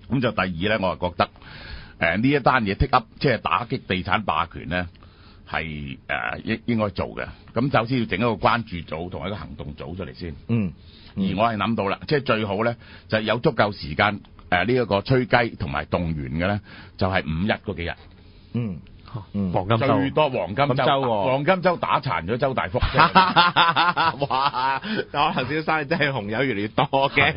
咁就第二咧，我係覺得呢一單嘢 take up 即係打擊地產霸權咧，係應該做嘅。咁首先要整一個關注組同一個行動組出嚟先。而我係諗到啦，即係最好咧就係有足夠時間呢一個吹雞同埋動員嘅咧，就係5日嗰幾日。黃金周最多黃金周，黃金周打殘咗周大福。哇！我頭先生真係紅友越嚟越多嘅。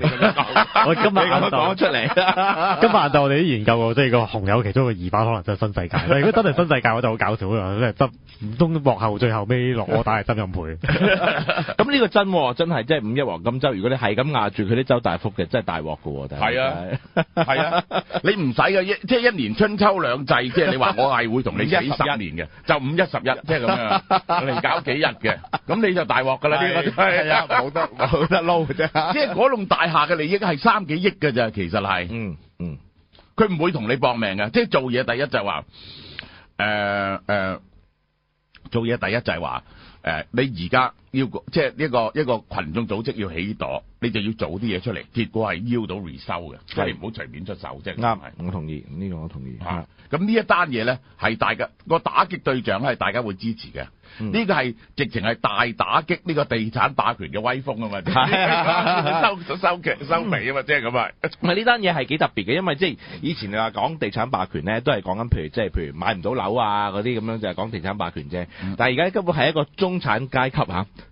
我今日講出嚟。今日晏我哋都研究過，即係個紅友其中個二把可能真係新世界。但如果真係新世界，我就好搞笑啊！即係執唔通幕後最後尾落柯打係曾蔭培。咁呢個真係即係5一黃金周。如果你係咁壓住佢啲周大福嘅，真係大鑊㗎喎。係啊，你唔使嘅，即係一年春秋兩祭，即係你話我係會同你。幾10年嘅，就5、1、11，即係咁樣，嚟搞幾日嘅，咁你就大鑊㗎啦！呢個係啊，冇得撈嘅啫。即係嗰棟大廈嘅利益係3幾億嘅咋，其實係，佢唔會同你搏命嘅。即係做嘢第一就係話，做嘢第一就係話，你而家要即係一個群眾組織要起朵，你就要做啲嘢出嚟，結果係邀到 result 嘅，即係唔好隨便出手啫。啱，我同意呢個，我同意。咁呢一單嘢咧，係大家個打擊對象係大家會支持嘅。呢個係直情係大打擊呢個地產霸權嘅威風啊嘛！收尾啊嘛，即係咁啊！唔係呢單嘢係幾特別嘅，因為即係以前你話講地產霸權咧，都係講緊譬如買唔到樓啊嗰啲咁樣，就係講地產霸權啫。但係而家根本係一個中產階級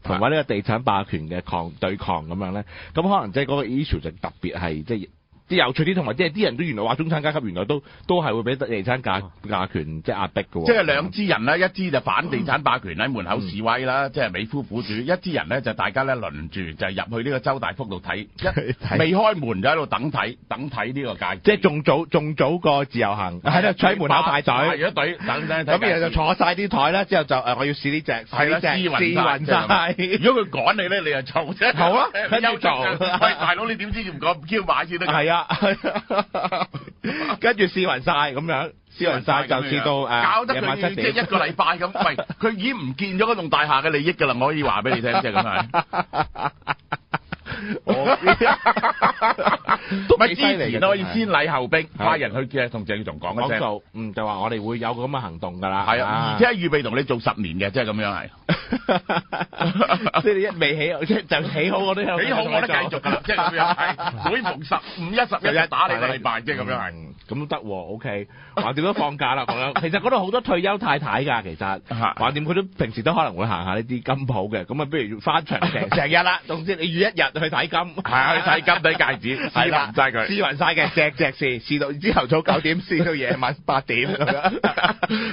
同埋呢個地產霸權嘅對抗咁樣咧，咁可能即係嗰個 issue 就特別係即係。啲有趣啲，同埋即係啲人都原來話中產階級原來都係會俾地產霸權即係壓迫嘅喎。即係兩支人啦，一支就反地產霸權喺門口示威啦，即係美孚苦主；一支人咧就大家咧輪住就入去呢個周大福度睇，未開門就喺度等睇呢個界。即係仲早過自由行，係啦，喺門口排隊，排咗隊等。咁然後就坐晒啲台啦，之後就我要試呢隻，係啦，試勻晒。如果佢趕你咧，你就做啫。好啊，休做。喂，大佬你點知唔講唔 Q 買先得？係啊。跟住試勻晒咁樣，試勻晒就試到搞得佢即係1個禮拜咁，喂，佢已經唔見咗嗰棟大廈嘅利益㗎啦，我可以話俾你聽，即係咁係。咪之前可以先禮後兵，派人去嘅同鄭耀松講一聲，就話我哋會有咁嘅行動㗎啦。係啊，而且預備同你做10年嘅，即係咁樣係。即係你一未起，即係就起好我都有。起好我都繼續㗎啦，即係咁樣係。每逢5、1、11打你個禮拜，即係咁樣係。咁都得喎 ，OK。橫掂都放假啦，咁樣。其實嗰度好多退休太太㗎，其實。橫掂佢都平時都可能會行下呢啲金鋪嘅，咁啊，不如翻場成日啦。總之你預1日去睇金，係去睇金睇戒指，試勻晒佢，試勻晒嘅，隻試到朝頭早9點，試到夜晚8點咁樣。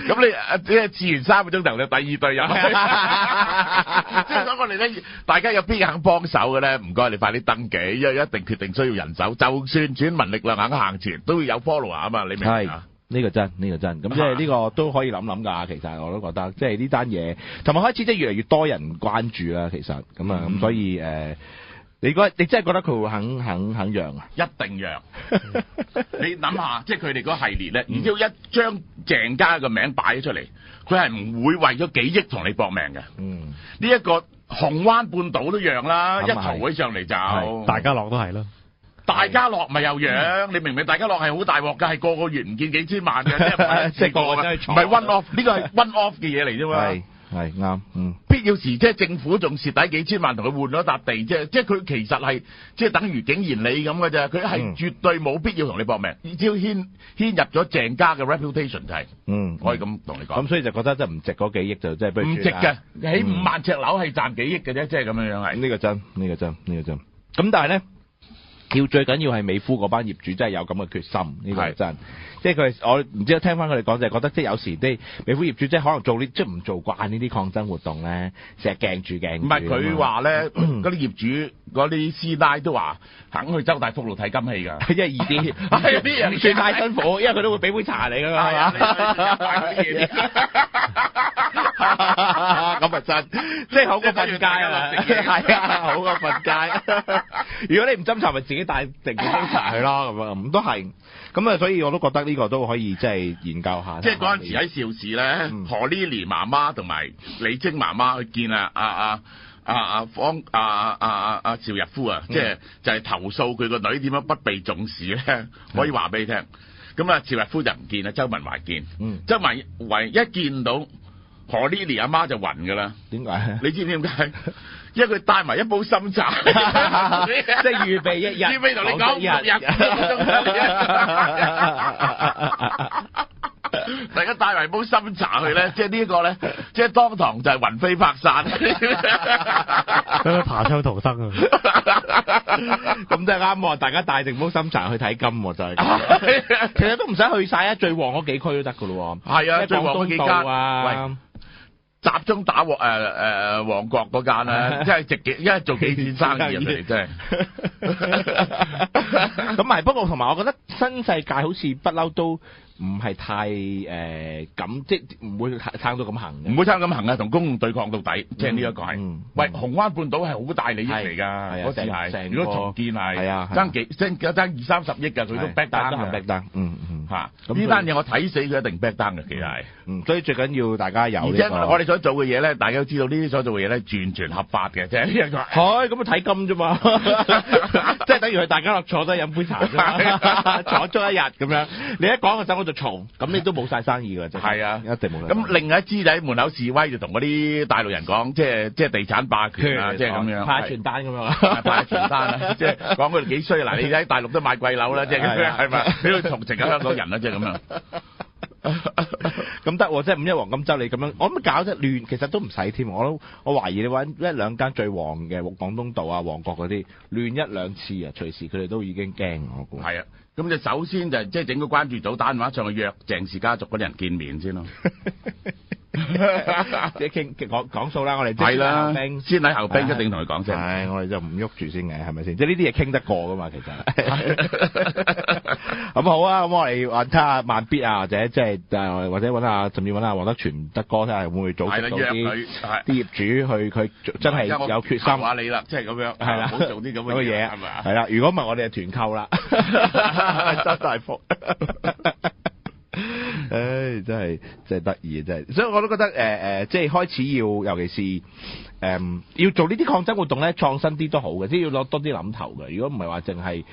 咁你即係試完3個鐘頭，你第2隊入。即係講我哋咧，大家有邊肯幫手嘅咧？唔該，你快啲登記，因為一定決定需要人手。就算全民力量肯行前，都要有 follow 啊嘛，你明唔明啊？呢個真。咁即係呢個都可以諗㗎。其實我都覺得，即係呢單嘢，同埋開始即係越嚟越多人關注啦。其實咁啊，咁所以你真係覺得佢會肯讓啊？一定讓。你諗下，即係佢哋嗰系列咧，然之後一將鄭家嘅名擺咗出嚟，佢係唔會為咗幾億同你搏命嘅。呢一個紅灣半島都讓啦，一嘈起上嚟就大家樂都係咯。大家樂咪又讓，你明唔明？大家樂係好大鑊㗎，係個月唔見幾千萬嘅，即係唔係 one off， 呢個係 one off 嘅嘢嚟啫嘛。係啱，必要時即係政府仲蝕底幾千萬同佢換咗笪地，即係佢其實係即係等於景賢里咁嘅啫，佢係絕對冇必要同你搏命，只要牽入咗鄭家嘅 reputation 就係，可以咁同你講。咁所以就覺得真係唔值嗰幾億就即係不如唔值嘅，起5萬尺樓係賺幾億嘅啫，即係咁樣樣係。呢個真。咁但係咧，最緊要係美孚嗰班業主真係有咁嘅決心，呢個係真。即係佢，我唔知聽翻佢哋講就係覺得，即係有時啲美孚業主即係可能做呢，即係唔做慣呢啲抗爭活動咧，成日鏡住。唔係佢話咧，嗰啲業主嗰啲師奶都話肯去周大福度睇金戲㗎，因為易啲，係啲人唔算太辛苦，因為佢都會俾杯茶你㗎嘛，係嘛？咁啊真，即係好過瞓街啊！係啊，好過瞓街。如果你唔斟茶，咪自己帶定杯茶去咯，咁都係。咁啊，所以我都覺得呢個都可以即係研究下。即係嗰陣時喺邵氏咧，何 Lily 媽媽同埋李菁媽媽去見邵逸夫啊，即係就係投訴佢個女點樣不被重視咧，可以話俾你聽。咁啊，邵逸夫就唔見啦，周文懷見。周文懷一見到何 Lily 阿媽就暈㗎啦。點解？你知唔知點解？因為佢帶埋一煲參茶，即係預備一日，預備同你講大家帶埋煲參茶去咧，即係呢一個咧，即係當堂就係魂飛魄散，爬窗逃生啊！咁真係啱喎，大家帶定煲參茶去睇金喎，就係。其實都唔使去晒啊，最旺嗰幾區都得㗎咯喎。係啊，最旺嗰幾間啊。集中打旺角嗰間咧，真係因為做幾錢生意啊！佢哋真係。咁係，不過同埋我覺得新世界好似不嬲都唔係太咁，即係唔會撐到咁行嘅。唔會撐咁行啊！同公共對抗到底，即係呢一個係。喂，紅灣半島係好大利益嚟㗎，嗰時係。如果重建係爭20-30億㗎，佢都 back down 嘅。back down，嚇！呢單嘢我睇死佢一定 back down 嘅，其實係。所以最緊要大家有。而且我哋所做嘅嘢咧，大家都知道呢啲所做嘅嘢咧，完全合法嘅，即係呢一個。係咁啊，睇金啫嘛，即係等於去大家樂坐低飲杯茶啫嘛，坐足一日咁樣。你一講嘅時候我就嘈，咁你都冇晒生意㗎，真係。係啊，一定冇。咁另外一支喺門口示威，就同嗰啲大陸人講，即係地產霸權啊，即係咁樣。派傳單咁樣。派傳單啊，即係講佢哋幾衰嗱，你喺大陸都買貴樓啦，即係咁樣係咪？你要同情下香港人啦，即係咁樣。咁得喎，即係五一黃金週你咁樣，我諗搞得亂，其實都唔使添。我懷疑你揾一兩間最旺嘅廣東道啊、旺角嗰啲亂一兩次啊，隨時佢哋都已經驚我估。係啊，咁就首先就即係整個關注組打電話上去約鄭氏家族嗰啲人見面先咯。即係講數啦，我哋係啦，先喺後兵一定同佢講聲。係，我哋就唔喐住先嘅，係咪先？即係呢啲嘢傾得過噶嘛，其實。咁好啊，咁我哋睇下萬必啊，或者即係或者甚至揾下黃德全德哥睇下會唔會組織到啲業主去佢真係有決心。話你啦，即係咁樣。係啦，唔好做啲咁嘅嘢，係咪啊？係啦，如果唔係我哋就團購啦，周大福。唉，真係得意啊！真係，所以我都覺得即係開始要，尤其是要做呢啲抗爭活動咧，創新啲都好嘅，即係要攞多啲諗頭嘅。如果唔係話淨係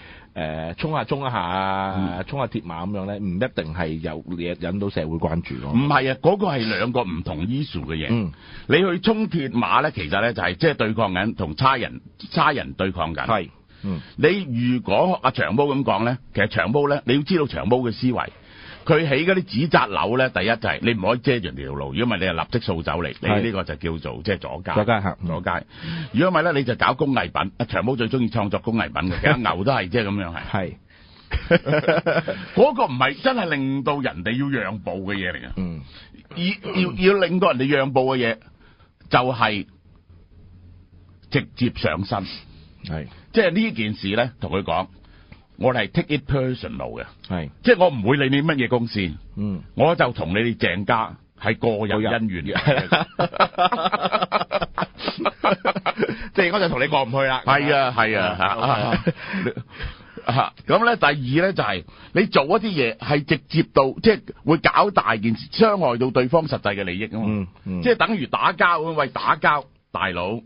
衝一下啊，衝下鐵馬咁樣咧，唔一定係有引到社會關注咯。唔係啊，嗰個係兩個唔同 issue 嘅嘢。你去衝鐵馬咧，其實咧就係即係對抗緊同差人對抗緊。係，你如果阿長毛咁講咧，其實長毛咧，你要知道長毛嘅思維。佢起嗰啲紙紮樓咧，第一就係你唔可以遮住條路，如果唔係你就立即掃走你呢個就叫做即係阻街。阻街。如果唔係咧，你就搞工藝品。阿長毛最中意創作工藝品嘅，其實牛都係即係咁樣係。係。嗰個唔係真係令到人哋要讓步嘅嘢嚟嘅。要令到人哋讓步嘅嘢，就係直接上身。係。即係呢件事咧，同佢講。我哋係 take it personal 嘅，係，即係我唔會理你乜嘢公司，我就同你哋鄭家係個有恩怨嘅，即係我就同你過唔去啦。係啊，咁咧第二咧就係你做一啲嘢係直接到，即係會搞大件事，傷害到對方實際嘅利益啊嘛，即係等於打交咁，喂打交，大佬，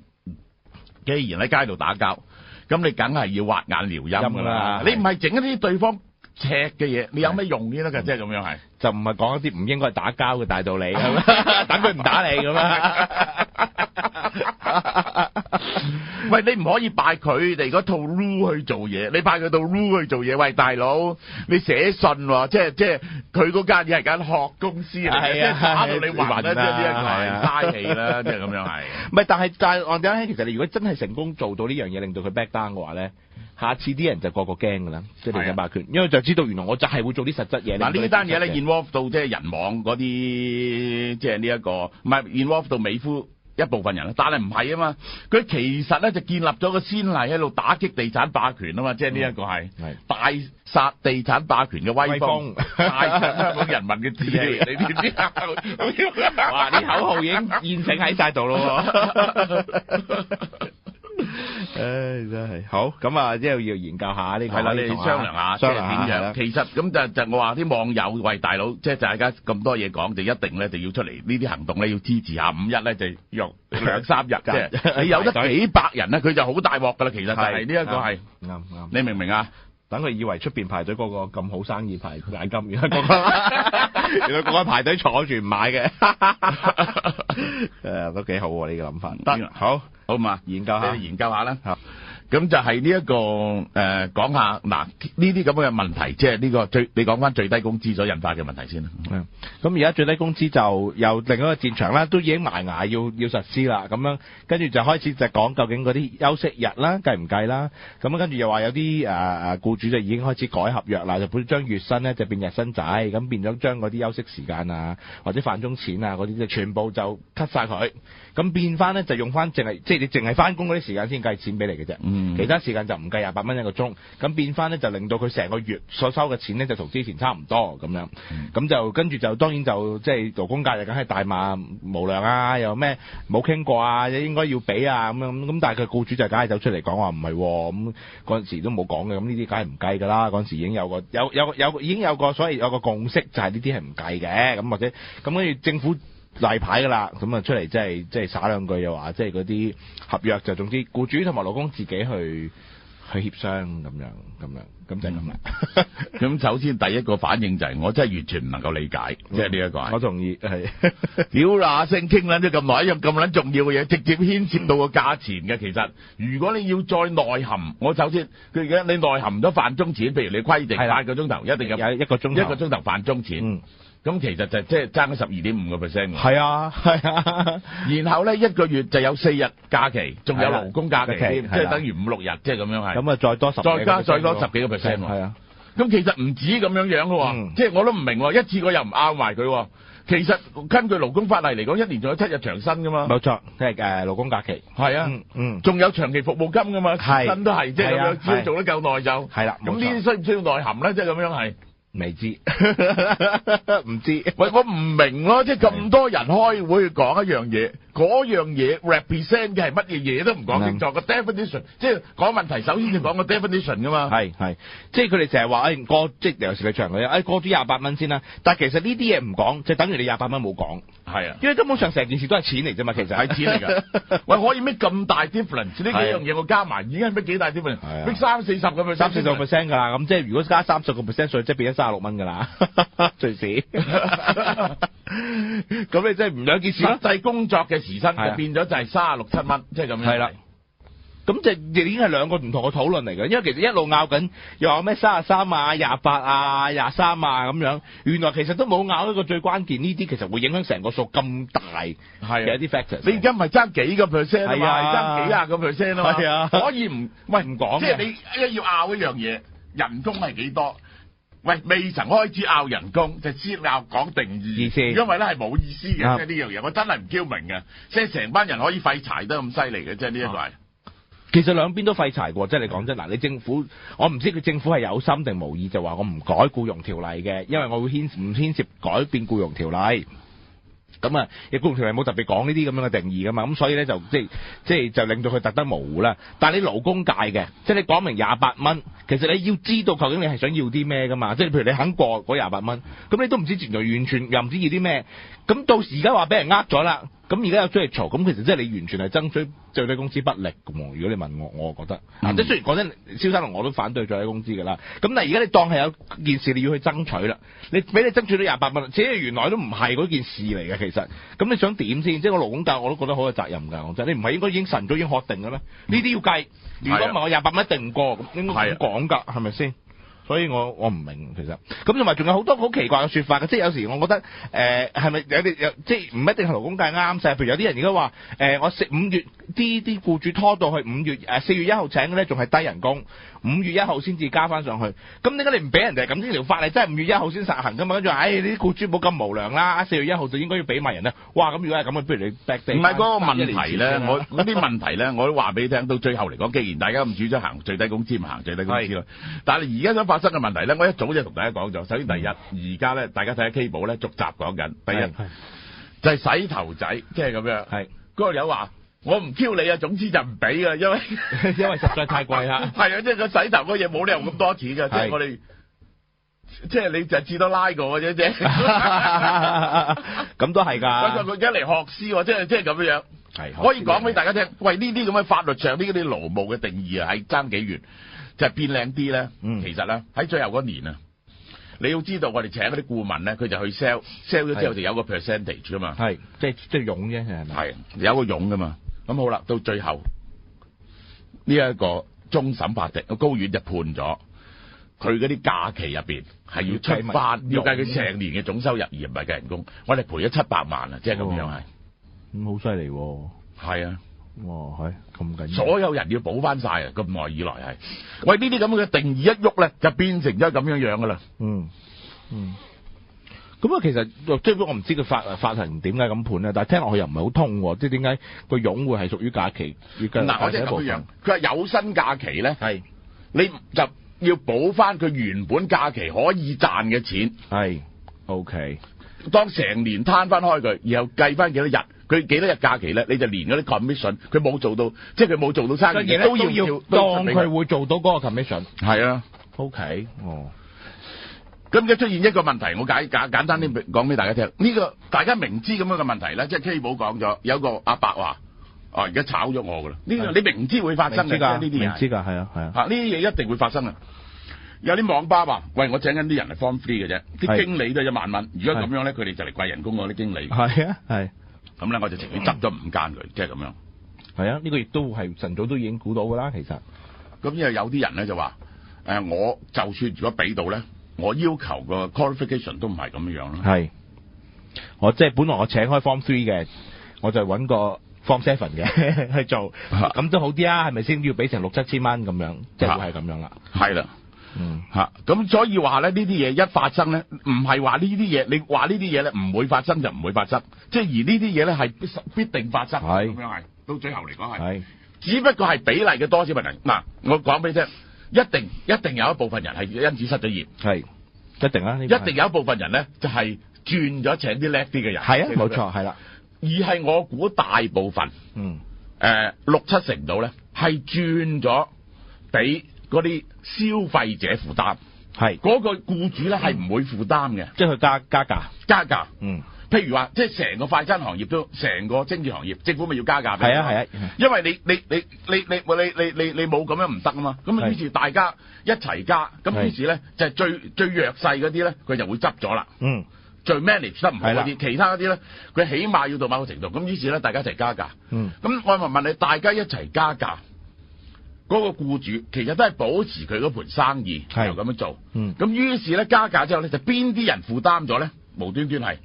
既然喺街度打交。咁你梗係要挖眼撩陰㗎啦！你唔係整一啲對方赤嘅嘢，你有咩用先得㗎？即係咁樣係，就唔係講一啲唔應該打交嘅大道理，係咪？等佢唔打你咁啊！喂，你唔可以拜佢哋嗰套 rule 去做嘢，你拜佢套 rule 去做嘢。喂，大佬，你寫信喎，即係佢嗰間嘢係間學公司嚟嘅，即係打到你暈啦，即係呢一個係嘥氣啦，即係咁樣係。唔係，但係我哋咧，其實你如果真係成功做到呢樣嘢，令到佢 back down 嘅話咧，下次啲人就個驚㗎啦，即係地產霸權，因為就知道原來我就係會做啲實質嘢。嗱呢單嘢咧 involve 到即係人網嗰啲，即係呢一個唔係 involve 到美孚。一部分人啦，但係唔係啊嘛，佢其實咧就建立咗個先例喺度打擊地產霸權啊嘛，即係呢一個係大殺地產霸權嘅威風，大殺香港人民嘅志氣，你知唔知啊？哇！啲口號已經現成喺晒度咯。真係好咁啊！之後要研究下呢個係啦，你哋商量下，即係點樣？其實咁就我話啲網友喂大佬，即係大家咁多嘢講，就一定咧就要出嚟呢啲行動咧，要支持下5日咧就用2-3日即係你有得幾百人咧，佢就好大鑊噶啦。其實就係呢一個係啱，你明唔明啊？等佢以為出邊排隊嗰個咁好生意排買金，原來嗰個排隊坐住唔買嘅，都幾好喎呢個諗法。得好嘛，研究下，研究下啦。咁就係呢一個講下嗱呢啲咁嘅問題，即係呢個你講翻最低工資所引發嘅問題先啦。咁而家最低工資就由另一個戰場啦，都已經埋牙要實施啦。咁樣跟住就開始就講究竟嗰啲休息日啦計唔計啦。咁跟住又話有啲僱主就已經開始改合約啦，就本將月薪咧就變日薪制，咁變咗將嗰啲休息時間啊或者飯鐘錢啊嗰啲就全部就 cut 晒佢，咁變翻咧就用翻即係你淨係翻工嗰啲時間先計錢俾你嘅啫。其他時間就唔計28蚊一個鐘，咁變翻咧就令到佢成個月所收嘅錢咧就同之前差唔多咁樣，咁就跟住就當然就即係勞工界就梗係大罵無良啊，又咩冇傾過啊，應該要俾啊咁樣，咁但係佢僱主就梗係走出嚟講話唔係，咁嗰陣時都冇講嘅，咁呢啲梗係唔計㗎啦，嗰陣時已經有個已經有個所謂有個共識，就係呢啲係唔計嘅，咁或者咁跟住政府例牌㗎啦，咁啊出嚟即係耍兩句又話，即係嗰啲合約就總之僱主同埋勞工自己去協商咁就係咁啦。咁首先第一個反應就係我真係完全唔能夠理解，即係呢一個。我同意係。屌嗱聲傾撚咗咁耐，一樣咁撚重要嘅嘢，直接牽涉到個價錢嘅。其實如果你要再內含，我首先佢而家你內含咗飯鐘錢，譬如你規定8個鐘頭一定有一個鐘頭飯鐘錢。咁其實就即係爭咗12.5%。係啊。然後咧1個月就有4日假期，仲有勞工假期添，即係等於5-6日，即係咁樣係。咁啊再多10幾個 percent 喎。係啊。咁其實唔止咁樣嘅喎，即係我都唔明喎，一次過又唔拗埋佢。其實根據勞工法例嚟講，1年仲有7日長薪噶嘛。冇錯，即係勞工假期。係啊。仲有長期服務金噶嘛，薪都係即係咁樣，只要做得夠耐就。係啦。咁呢啲需唔需要內涵咧？即係咁樣係。未知，唔知。喂，我唔明咯，即係咁多人開會講一樣嘢，嗰樣嘢 represent 嘅係乜嘢嘢都唔講清楚，個 definition， 即係講問題首先就講個 definition 噶嘛。係，即係佢哋成日話過，即係有時你長嗰啲，過咗28蚊先啦。但係其實呢啲嘢唔講，就等於你28蚊冇講。係啊，因為根本上成件事都係錢嚟啫嘛，其實係錢嚟㗎。喂，可以咩咁大 difference？呢幾樣嘢我加埋已經係咩幾大 difference？咩30-40%？ 30-40% 㗎啦。咁即係如果加30%稅，即係變咗36蚊㗎啦，最少。咁你真係唔兩件事咯。實際工作嘅時薪就變咗就係36-37蚊，即係咁樣。係啦。咁就已經係兩個唔同嘅討論嚟嘅，因為其實一路拗緊，又話咩33啊、28啊、23啊咁樣，原來其實都冇拗一個最關鍵呢啲，其實會影響成個數咁大嘅一啲 factors。你而家唔係爭幾個 percent 啊嘛，係爭幾廿個 percent 啊嘛。係啊，可以唔講，即係你要拗一樣嘢，人工係幾多？喂，未曾開始拗人工，就先拗講定義，因為咧係冇意思嘅，即係呢樣嘢，我真係唔挑明嘅，即係成班人可以廢柴得咁犀利嘅，即係呢一個係。其實兩邊都廢柴過，即係你講真嗱，你政府我唔知佢政府係有心定無意，就話我唔改僱傭條例嘅，因為我會唔牽涉改變僱傭條例。咁啊，亦僱傭條例冇特別講呢啲咁樣嘅定義噶嘛，咁所以咧就即係就令到佢特登模糊啦。但係你勞工界嘅，即係你講明28蚊，其實你要知道究竟你係想要啲咩噶嘛？即係譬如你肯過嗰28蚊，咁你都唔知原來完全又唔知要啲咩，咁到時而家話俾人呃咗啦。咁而家有出嚟嘈，咁其實即係你完全係爭取最低工資不力㗎喎。如果你問我，我覺得即係雖然講真，蕭生龍我都反對最低工資㗎啦。咁但係而家你當係有件事你要去爭取啦，你俾你爭取到28蚊，即係原來都唔係嗰件事嚟嘅其實。咁你想點先？即係我勞工界我都覺得好有責任㗎。我真，你唔係應該已經晨早已經確定嘅咩？呢啲要計。如果唔係我28蚊一定唔過，咁應該咁講㗎，係咪先？所以我唔明其實，咁同埋仲有好多好奇怪嘅說法嘅，即係有時我覺得係咪有啲即係唔一定係勞工界啱晒，譬如有啲人而家話我5月啲僱主拖到去4月1號請嘅咧，仲係低人工，5月1號先至加翻上去，咁點解你唔俾人哋咁？呢條法例真係5月1號先實行噶嘛？跟住話，你啲僱主冇咁無良啦，4月1號就應該要俾埋人啦。哇！咁如果係咁，不如你 back day 唔係嗰個問題咧，我嗰啲問題咧，我都話俾你聽。到最後嚟講，既然大家咁主張行最低工資，唔行最低工資咯。但係而家想發生嘅問題咧，我一早就同大家講咗。首先第一，而家咧大家睇下 K 寶咧逐集講緊。第一就係洗頭仔，即係咁樣。係嗰個友話我唔 Q 你啊，總之就唔俾㗎，因為因為實在太貴啦。係啊，即係個洗頭嗰嘢冇理由咁多錢㗎，即係我哋。即係你就至多拉過嘅啫，咁都係㗎。不過佢而家嚟學師喎，即係咁樣。係可以講俾大家聽，喂呢啲咁嘅法律上呢啲勞務嘅定義啊，係爭幾遠，就係變靚啲咧。其實咧喺最後嗰年啊，你要知道我哋請嗰啲顧問咧，佢就去 sell 咗之後就有個 percentage 㗎嘛。係即係傭啫，係咪？係有個傭㗎嘛。咁好啦，到最後呢一個終審法庭個高院就判咗。佢嗰啲假期入邊係要出翻，要計佢成年嘅總收入，而唔係計人工。我哋賠咗700萬啊，即係咁樣係。咁好犀利喎！係啊，哇，係咁緊要。所有人要補翻晒啊！咁耐以來係。喂，呢啲咁嘅定義一喐咧，就變成咗咁樣噶啦。咁啊，其實即係我唔知佢法庭點解咁判咧，但係聽落去又唔係好通喎。即係點解個傭會係屬於假期？嗱，我即係咁樣。佢話有薪假期咧，係你就要補翻佢原本假期可以賺嘅錢。係 OK。當成年攤翻開佢，然後計翻幾多日，佢幾多日假期咧，你就連嗰啲 commission，佢冇做到，即係佢冇做到生意，都要當佢會做到嗰個 commission。係啊 ，OK，咁一出現一個問題，我簡單啲講俾大家聽。呢個大家明知咁樣嘅問題咧，即係 K 寶講咗，有個阿伯話：而家炒咗我噶啦。呢個你明知會發生嘅，呢啲嘢。明知㗎，係啊。呢啲嘢一定會發生啊！有啲網吧話：喂，我請緊啲人嚟 form 3嘅啫，啲經理都係1萬蚊。如果咁樣咧，佢哋就嚟貴人工嗰啲經理。係啊，係。咁咧，我就直接執咗5間佢，即係咁樣。係啊，呢個亦都係晨早都已經估到㗎啦，其實。咁因為有啲人咧就話：我就算如果俾到咧，我要求個 qualification 都唔係咁樣咯。係。我即係本來我請開 form 3嘅，我就揾個 form 7嘅去做，咁都好啲啊，係咪先？要俾成6-7千蚊咁樣，即係會係咁樣啦。係啦。咁所以話咧，呢啲嘢一發生咧，唔係話呢啲嘢，你話呢啲嘢咧唔會發生就唔會發生，即係而呢啲嘢咧係必定發生，咁樣係到最後嚟講係，只不過係比例嘅多少問題。嗱，我講俾你聽，一定有一部分人係因此失咗業，係一定啦，一定有一部分人咧就係轉咗請啲叻啲嘅人，係啊，冇錯，係啦，而係我估大部分，6-7成度咧係轉咗俾嗰啲消費者負擔，係嗰個僱主咧係唔會負擔嘅，即係佢加價，譬如話，即係成個快餐行業都，成個精緻行業，政府咪要加價俾你？係啊，因為你冇咁樣唔得啊嘛，咁於是大家一齊加，咁於是咧就係最弱勢嗰啲咧，佢就會執咗啦，最 manage 得唔好嗰啲，其他嗰啲咧，佢起碼要到某個程度，咁於是咧大家一齊加價，咁我問你，大家一齊加價。嗰個僱主其實都係保持佢嗰盤生意，就咁樣做。咁於是咧加價之後咧，就邊啲人負擔咗咧？無端端係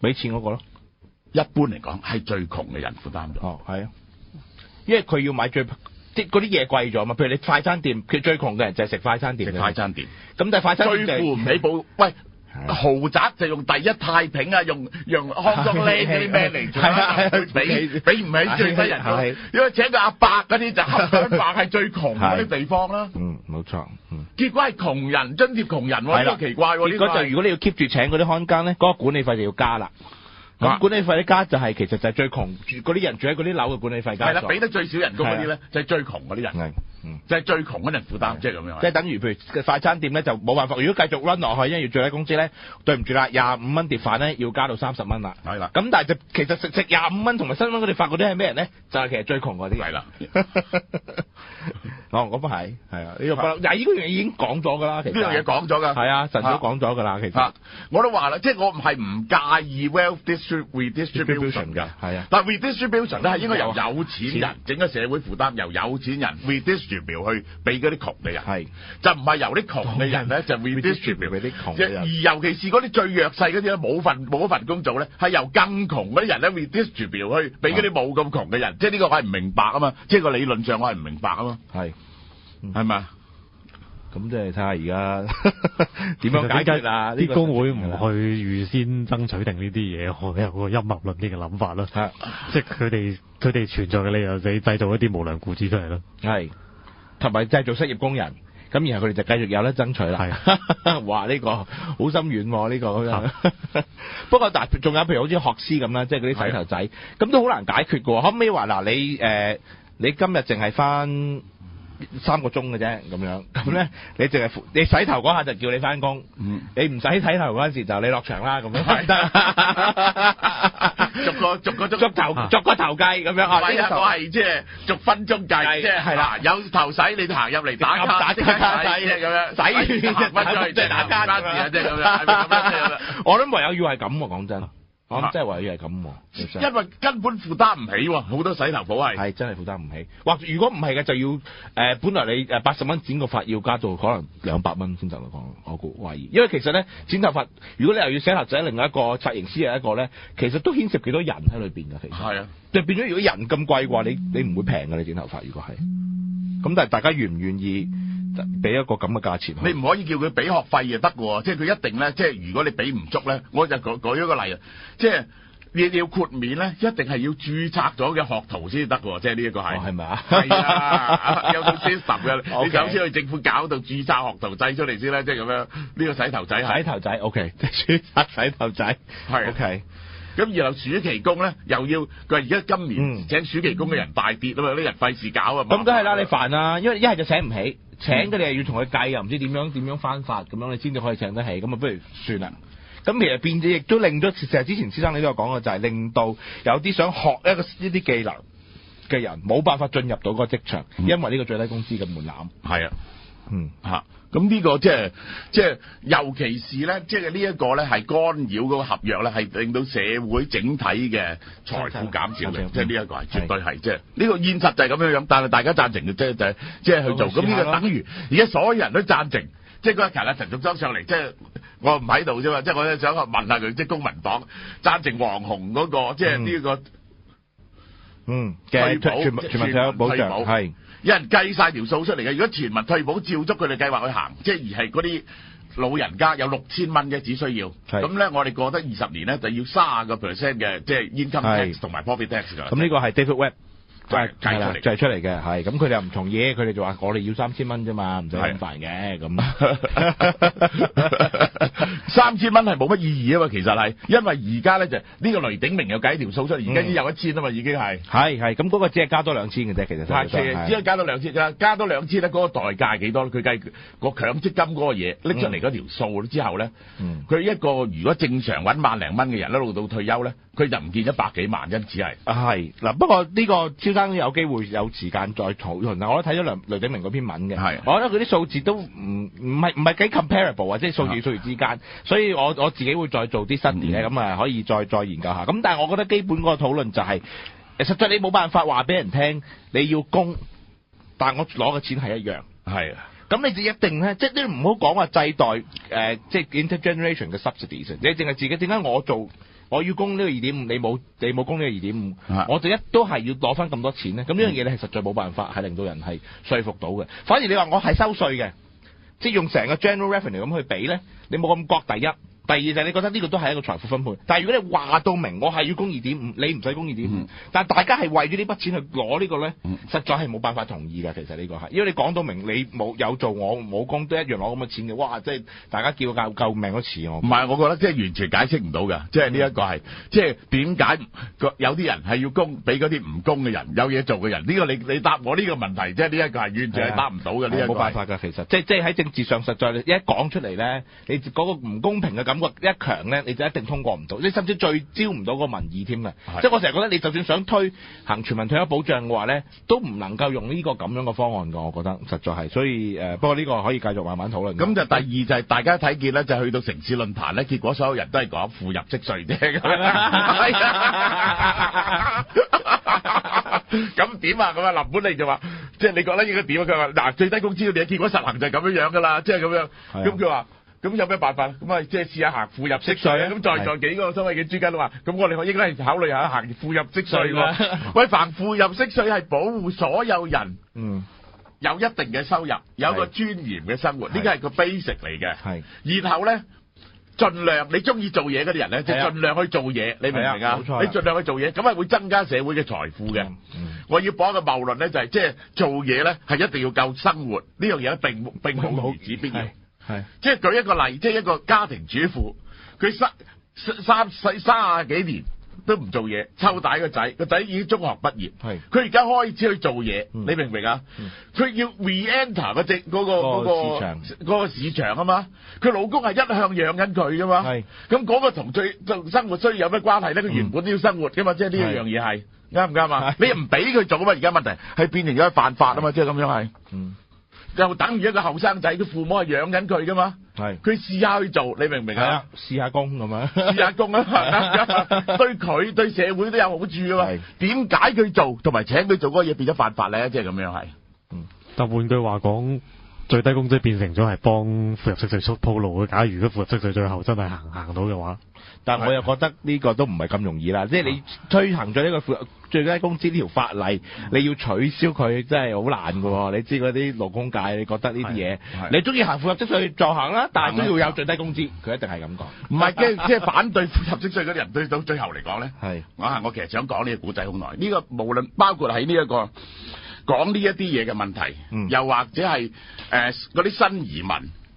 俾錢嗰個咯。一般嚟講係最窮嘅人負擔咗。哦，係啊，因為佢要買即係嗰啲嘢貴咗嘛。譬如你快餐店，佢最窮嘅人就係食快餐店。食快餐店。咁但係快餐店最付唔起喂。豪宅就用第一太平啊，用康莊靚嗰啲咩嚟做啊？俾唔起最低人工，因為請個阿伯嗰啲就冚唪唥係最窮嗰啲地方啦。冇錯。結果係窮人津貼窮人喎，呢個奇怪喎。結果就如果你要 keep 住請嗰啲看更咧，嗰個管理費就要加啦。咁管理費一加就係其實就係最窮嗰啲人住喺嗰啲樓嘅管理費加。係啦，俾得最少人工嗰啲咧就係最窮嗰啲人。就係最窮嗰人負擔，即係咁樣。即係等於譬如快餐店咧就冇辦法，如果繼續 run 落去，因為要最低工資咧，對唔住啦，25蚊碟飯咧要加到30蚊啦。係啦。咁但係就其實食25蚊同埋新蚊嗰碟飯嗰啲係咩人咧？就係其實最窮嗰啲。係啦。咁係啊，呢個呢個嘢已經講咗㗎啦，其實。呢樣嘢講咗㗎。係啊，晨早講咗㗎啦，其實。我都話啦，即係我唔係唔介意 wealth redistribution 㗎。係啊。但 redistribution 咧係應該由有錢人整個社會負擔，由有錢人 redistribute 去俾嗰啲窮嘅人，係就唔係由啲窮嘅人咧就 redistribute 俾啲窮嘅人，而尤其是嗰啲最弱勢嗰啲咧冇份工做咧，係由更窮嗰啲人咧 redistribute 去俾嗰啲冇咁窮嘅人，即係呢個我係唔明白啊嘛，即係個理論上我係唔明白啊嘛，係咪？咁即係睇下而家點樣解決啊？啲工會唔去預先爭取定呢啲嘢，我有個陰謀論啲嘅諗法啦。即係佢哋存在嘅理由，就製造一啲無良僱主出嚟咯。係。同埋製造失業工人，咁然後佢哋就繼續有得爭取啦。係，哇！呢個好深遠喎，呢個咁樣。不過但係仲有譬如好似學師咁啦，即係嗰啲洗頭仔，咁都好難解決嘅喎。可唔可以話嗱你今日淨係返3個鐘嘅啫，咁樣咁咧，你淨係你洗頭嗰下就叫你返工，你唔使洗頭嗰陣時就你落場啦，咁樣得，逐個頭計咁樣啊！呢個係即係逐分鐘計，即係係啦，有頭洗你行入嚟打卡即刻洗咁樣，洗完即係即係打卡咁樣，即係咁樣，係咪咁樣？我諗唯有要係咁喎，講真。我諗真係唯有係咁喎，因為根本負擔唔起喎，好多洗頭鋪係真係負擔唔起。或如果唔係嘅，就要本來你80蚊剪個髮要加到可能200蚊先得咯，我估懷疑。因為其實咧剪頭髮，如果你又要洗頭仔，另外一個髮型師係一個咧，其實都牽涉幾多人喺裏邊㗎。其實係啊，就變咗如果人咁貴嘅話，你唔會平㗎，你剪頭髮如果係。咁但係大家願唔願意俾一個咁嘅價錢？你唔可以叫佢俾學費就得喎，即係佢一定咧，即係如果你俾唔足咧，我就舉咗個例啊，即係你要豁免咧，一定係要註冊咗嘅學徒先得喎，即係呢一個係咪啊？係啊，有個 system 嘅，你首先去政府搞到註冊學徒制出嚟先啦，即係咁樣。呢個洗頭仔係洗頭仔 OK， 註冊洗頭仔係 OK。咁然後暑期工咧，又要佢話而家今年請暑期工嘅人大跌啊嘛，啲人費事搞啊嘛。咁梗係啦，你煩啊，因為一係就請唔起，請嘅你又要同佢計，又唔知點樣翻法，咁樣你先至可以請得起，咁啊不如算啦。咁其實變咗亦都令咗，其實之前先生你都有講嘅，就係令到有啲想學一啲技能嘅人冇辦法進入到嗰個職場，因為呢個最低工資嘅門檻。係啊。咁呢個即係尤其是咧，即係呢一個咧係干擾嗰個合約咧，係令到社會整體嘅財富減少嘅，即係呢一個係絕對係即係呢個現實就係咁樣樣，但係大家贊成嘅即係去做，咁呢個等於而家所有人都贊成，即係嗰日琴日陳淑莊上嚟，即係我唔喺度啫嘛，即係我想問下佢，即係公民黨贊成黃紅嗰個即係呢個嘅全民退休保障係。有人計晒條數出嚟嘅，如果全民退保照足佢哋計劃去行，即係而係嗰啲老人家有6000蚊嘅只需要，咁咧我哋過得20年咧就要30% 嘅即係 income tax 同埋 profit tax 㗎。咁呢個係 David Webb 計出嚟嘅，係咁佢哋又唔同嘢，佢哋就話我哋要3000蚊啫嘛，唔使咁煩嘅咁。3000蚊係冇乜意義啊嘛，其實係，因為而家咧就呢個雷鼎明又計條數出嚟，而家已經有1000啊嘛，已經係。係咁嗰個只係加多2000嘅啫，其實只係加多2000㗎，加多2000咧嗰個代價係幾多？佢計個強積金嗰個嘢拎出嚟嗰條數之後咧，佢一個如果正常揾萬零蚊嘅人一路到退休咧，佢就唔見100幾萬，因此係。係嗱，不過呢個蕭生有機會有時間再討論啦。我都睇咗雷鼎明嗰篇文嘅，我覺得佢啲數字都唔係幾 comparable 啊，即係數字與數字之間，所以我自己會再做啲 study 咧，咁啊可以再研究下。咁但係我覺得基本嗰個討論就係，實際你冇辦法話俾人聽你要供，但係我攞嘅錢係一樣。係啊。咁你就一定咧，即係你唔好講話世代即係 intergeneration 嘅 subsidies，你淨係自己點解我要供呢個2.5，你冇供呢個2.5，我就都係要攞翻咁多錢咧。咁呢樣嘢你係實在冇辦法係令到人係說服到嘅。反而你話我係收稅嘅，即係用成個 general revenue 咁去比咧，你冇咁覺第一。第二就係你覺得呢個都係一個財富分配，但係如果你話到明我係要供2.5，你唔使供2.5，但係大家係為咗呢筆錢去攞呢個咧，實在係冇辦法同意㗎。其實呢個係，因為你講到明你有做我冇供都一樣攞咁嘅錢嘅，哇！即係大家叫救命都似我。唔係，我覺得即係完全解釋唔到㗎，即係呢一個係，即係點解有啲人係要供，俾嗰啲唔供嘅人有嘢做嘅人？呢個你答我呢個問題，即係呢一個係完全係答唔到嘅，呢一個冇辦法㗎。其實即係喺政治上實在一講出嚟咧，你嗰個唔公平嘅感覺一強咧，你就一定通過唔到，你甚至聚焦唔到個民意添嘅。即係我成日覺得你就算想推行全民退休保障嘅話咧，都唔能夠用呢個咁樣嘅方案㗎。我覺得實在係，所以不過呢個可以繼續慢慢討論。咁就第二就係大家睇見咧，就去到城市論壇咧，結果所有人都係講負入息稅啫。咁點啊？咁啊，林本利就話，即係你覺得應該點啊？佢話嗱，最低工資嘅嘢結果實行就係咁樣樣㗎啦，即係咁樣。咁佢話。咁有咩辦法？咁啊，即係試下行負入息稅啊！咁在幾個所謂嘅專家都話，咁我哋應該係考慮下行負入息稅喎。喂，凡負入息稅係保護所有人，有一定嘅收入，有一個尊嚴嘅生活，呢個係個 basic 嚟嘅。係。然後咧，盡量你中意做嘢嗰啲人咧，就盡量去做嘢，你明唔明啊？冇錯，你盡量去做嘢，咁係會增加社會嘅財富嘅。我要講一個謬論咧，就係即係做嘢咧係一定要夠生活，呢樣嘢咧並冇如此必要。係即係舉一個例，即係一個家庭主婦，佢30幾年都唔做嘢，湊大個仔已經中學畢業，佢而家開始去做嘢，你明唔明啊？佢要 re-enter 嗰個市場啊嘛，佢老公係一向養緊佢噶嘛，咁嗰個同最生活需要有咩關係咧？佢原本都要生活噶嘛，即係呢一樣嘢係啱唔啱啊？你又唔俾佢做啊嘛？而家問題係變成咗犯法啊嘛，即係咁樣係。就等於一個後生仔，佢父母係養緊佢噶嘛，佢試下去做，你明唔明啊？試下工咁樣，試下工啊，對佢對社會都有好處啊嘛。點解佢做同埋請佢做嗰個嘢變咗犯法咧？即係咁樣係。但換句話講，最低工資變成咗係幫副入息稅鋪路嘅。假如果副入息稅最後真係行到嘅話，但我又覺得呢個都唔係咁容易啦。即係你推行咗呢個最低工資呢條法例，你要取消佢真係好難㗎喎。你知嗰啲勞工界，你覺得呢啲嘢，你中意行副入息稅就行啦，但係都要有最低工資。佢一定係咁講。唔係即係反對副入息稅嗰啲人，對到最後嚟講咧，我其實想講呢個古仔好耐。呢個無論包括喺呢一個講呢一啲嘢嘅問題，又或者係嗰啲新移民，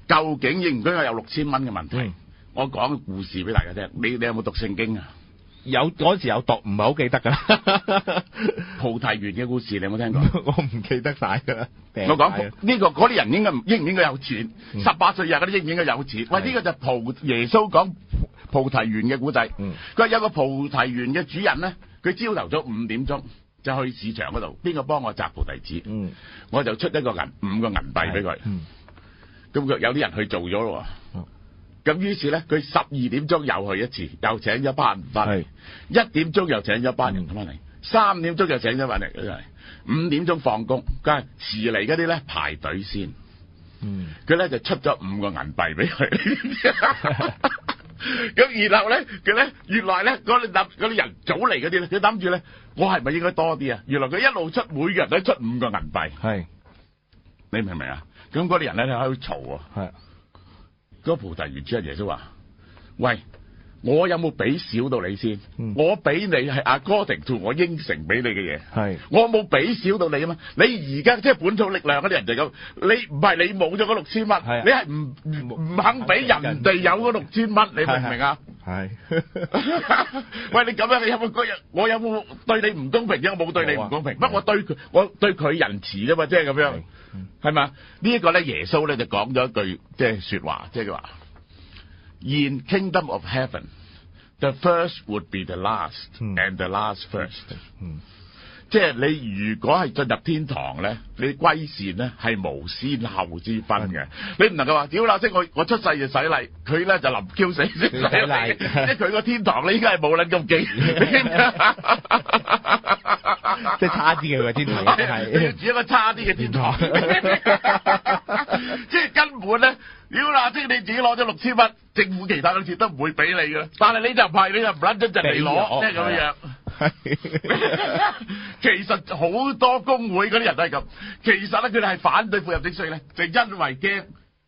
究竟應唔應該有6000蚊嘅問題？我講個故事俾大家聽。你有冇讀聖經啊？有嗰時有讀，唔係好記得噶啦。菩提園嘅故事你有冇聽過？我唔記得晒噶啦。我講呢個嗰啲人應唔應該有錢？18歲以下嗰啲應唔應該有錢？喂，呢個就係耶穌講菩提園嘅故仔。佢話有個菩提園嘅主人咧，佢朝頭早5點鐘就去市場嗰度，邊個幫我摘菩提子？我就出5個銀幣俾佢。咁佢有啲人去做咗咯。咁於是咧，佢12點鐘又去一次，又請咗班人翻嚟。1點鐘又請咗班人翻嚟。3點鐘又請咗翻嚟。5點鐘放工，梗係遲嚟嗰啲咧排隊先。佢咧就出咗5個銀幣俾佢。咁然後咧，佢咧原來咧嗰啲人早嚟嗰啲咧，佢諗住咧，我係咪應該多啲啊？原來佢一路出，每個人都出5個銀幣。你明唔明啊？咁嗰啲人咧喺度嘈啊。嗰菩提園主人耶穌話：喂，我有冇俾少到你先？我俾你係 according to 我應承俾你嘅嘢。我冇俾少到你啊嘛！你而家即係本土力量嗰啲人就咁，你唔係你冇咗嗰6000蚊，你係唔肯俾人哋有嗰6000蚊，你明唔明啊？喂，你咁樣，你有冇我有冇對你唔公平啫？我冇對你唔公平，不過我對佢仁慈啫嘛，即係咁樣，係嘛？呢一個咧，耶穌咧就講咗一句即係說話，即係佢話 ：In Kingdom of Heaven, the first would be the last, and the last first。即係你如果係進入天堂咧，你歸善咧係無先後之分嘅。你唔能夠話屌啦，即係我出世就洗禮，佢咧就臨 Q 死先洗禮，即係佢個天堂咧應該係冇撚咁勁，即係差啲嘅個天堂係住一個差啲嘅天堂，即係根本咧屌啦，即係你自己攞咗6000蚊，政府其他嗰啲錢都唔會俾你嘅，但係你就唔係，你就唔撚咗就嚟攞，即係咁樣。其實好多工會嗰啲人都係咁，其實咧佢哋係反對副入息稅咧，就因為驚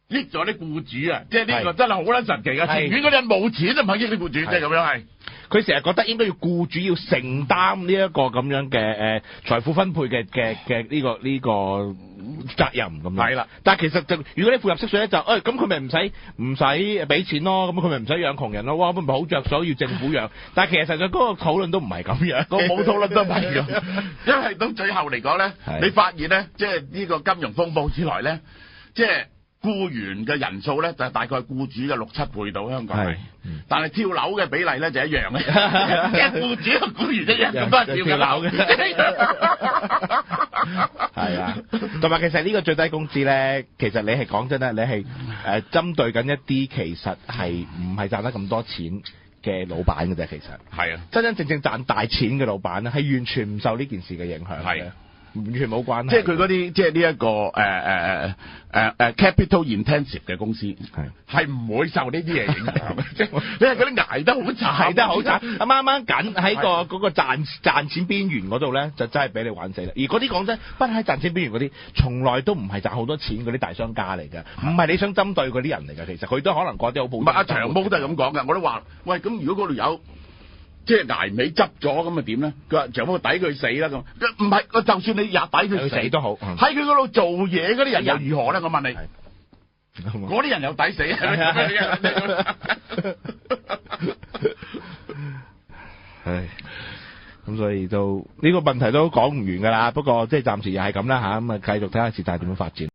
益咗啲僱主啊，即係呢個真係好撚神奇嘅。情願嗰啲人冇錢都唔肯益啲僱主，即係咁樣係。佢成日覺得應該要僱主要承擔呢一個咁樣嘅財富分配嘅呢個責任咁樣。係啦，但係其實就如果你副入息稅咧就咁佢咪唔使俾錢咯，咁佢咪唔使養窮人咯，哇咁咪好着數要政府養。但係其實實在嗰個討論都唔係咁樣，個冇討論都唔係咁，因為到最後嚟講咧，你發現咧，即係呢個金融風暴之來咧，即係僱員嘅人數咧就係大概僱主嘅6-7倍到香港係，但係跳樓嘅比例咧就一樣嘅，即係僱主同僱員一樣咁多人跳緊樓嘅。係啊，同埋其實呢個最低工資咧，其實你係講真咧，你係針對緊一啲其實係唔係賺得咁多錢嘅老闆嘅啫，其實係啊，真真正正賺大錢嘅老闆咧，係完全唔受呢件事嘅影響嘅。完全冇關係。即係佢嗰啲，即係呢一個capital intensive 嘅公司，係唔會受呢啲嘢影響。即係你係嗰啲捱得好慘，捱得好慘，啱啱緊喺嗰個賺錢邊緣嗰度咧，就真係俾你玩死啦。而嗰啲講真，不喺賺錢邊緣嗰啲，從來都唔係賺好多錢嗰啲大商家嚟嘅，唔係你想針對嗰啲人嚟嘅。其實佢都可能過啲好普通。唔係阿長毛都係咁講㗎，我都話喂，咁如果嗰度有即係捱尾執咗咁啊點咧？佢話長毛抵佢死啦咁，唔係，就算你抵佢死都好，喺佢嗰度做嘢嗰啲人又如何咧？我問你，嗰啲人又抵死啊！唉，咁所以就呢個問題都講唔完㗎啦。不過即係暫時又係咁啦嚇，咁啊繼續睇下事態點樣發展。